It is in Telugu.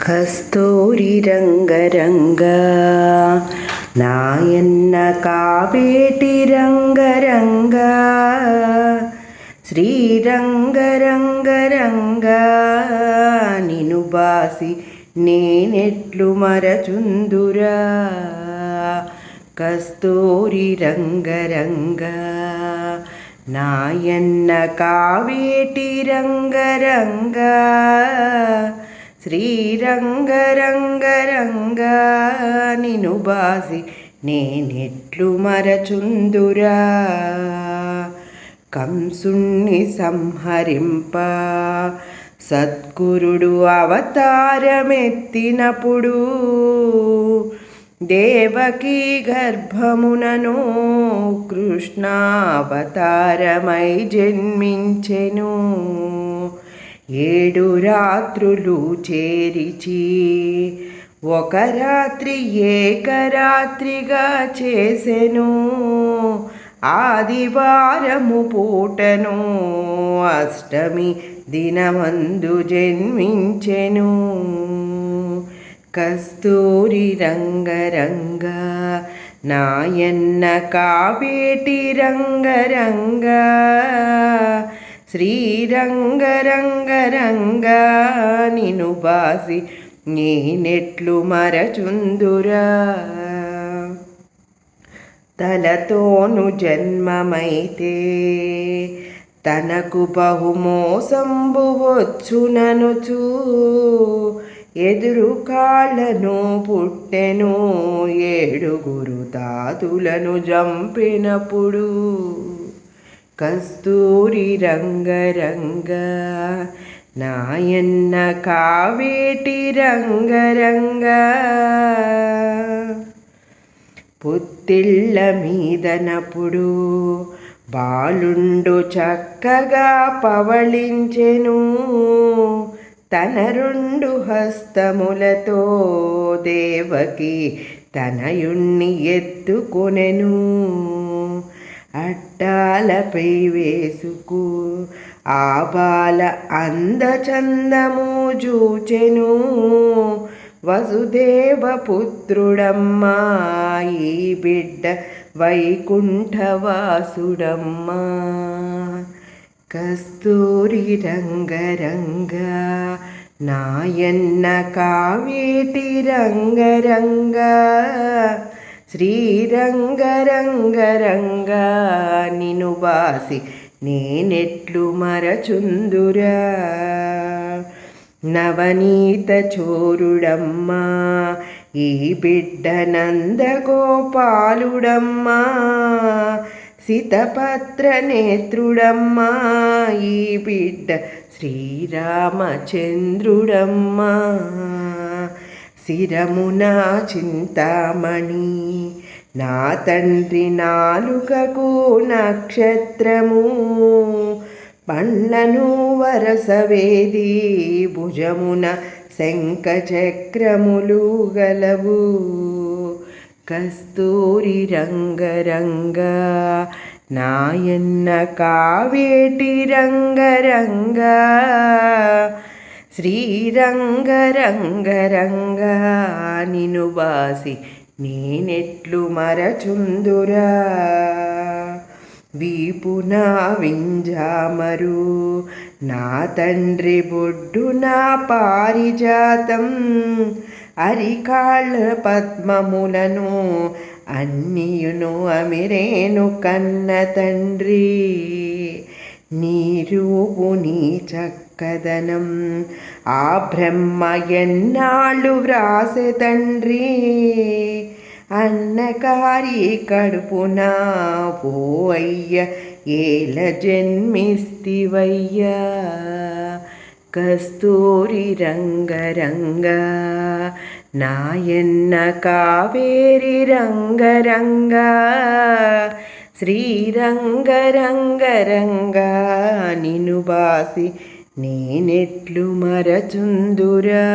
కస్తూరి రంగరంగ నాయన్న కావేటి రంగరంగ శ్రీరంగరంగరంగ నిను బాసి నేనెట్లు మరచుందురా. కస్తూరి రంగరంగ నాయన్న కావేటి రంగరంగ శ్రీరంగరంగరంగ నిను బాసి నేనెట్లు మరచుందురా. కంసుణ్ణి సంహరింప సద్గురుడు అవతారమెత్తినప్పుడు దేవకీ గర్భమునను కృష్ణావతారమై జన్మించెను. 7 రాత్రులు చేరిచి ఒక రాత్రి ఏకరాత్రిగా చేసెను. ఆదివారము పూటను అష్టమి దినమందు జన్మించెను. కస్తూరి రంగరంగ నాయన్న కావేటి రంగరంగ శ్రీరంగరంగరంగ నిను బాసి నేనెట్లు మరచుందురా. తలతోను జన్మమైతే తనకు బహుమోసంబు వచ్చుననుచు ఎదురు కాళ్ళను పుట్టెను. 7 తాతులను జంపినప్పుడు కస్తూరి రంగరంగ నాయన్న కావేటి రంగరంగ పుత్తిళ్ళ మీదనప్పుడు బాలుండు చక్కగా పవళించెను. తన 2 హస్తములతో దేవకి తనయుణ్ణి ఎత్తుకొనెను. అట్టాలపై వేసుకు ఆ బాల అందచందము జూచెను. వసుదేవ పుత్రుడమ్మా ఈ బిడ్డ వైకుంఠవాసుడమ్మా. కస్తూరి రంగరంగ నాయన్న కావేటి రంగరంగ శ్రీరంగరంగరంగ నిను బాసి నేనెట్లు మరచుందురా. నవనీత చోరుడమ్మా ఈ బిడ్డ నందగోపాలుడమ్మా. సితపత్ర నేత్రుడమ్మా ఈ బిడ్డ శ్రీరామచంద్రుడమ్మా. శిరమున చింతామణి నా తండ్రి నాలుకకు నక్షత్రము. పండ్లను వరసవేది భుజమున శంఖచక్రములు గలవు. కస్తూరి రంగరంగ నాయన్న కావేటి రంగరంగ శ్రీరంగరంగరంగ నిను బాసి నేనెట్లు మరచుందురా. వీపున వింజామరు నా తండ్రి బొడ్డున పారిజాతం. అరికాళ్ళ పద్మములను అన్నియును అమిరేను కన్న తండ్రి. నీ రూపు నీ చక్కదనం ఆ బ్రహ్మ ఎన్నాళ్ళు వ్రాసె తండ్రి. అన్నకారి కడుపున ఓ అయ్య ఏల జన్మిస్తివయ్యా. కస్తూరి రంగరంగ నాయన్న కావేరి రంగరంగ శ్రీరంగరంగరంగ నిను బాసి నేనెట్లు మరచుందురా.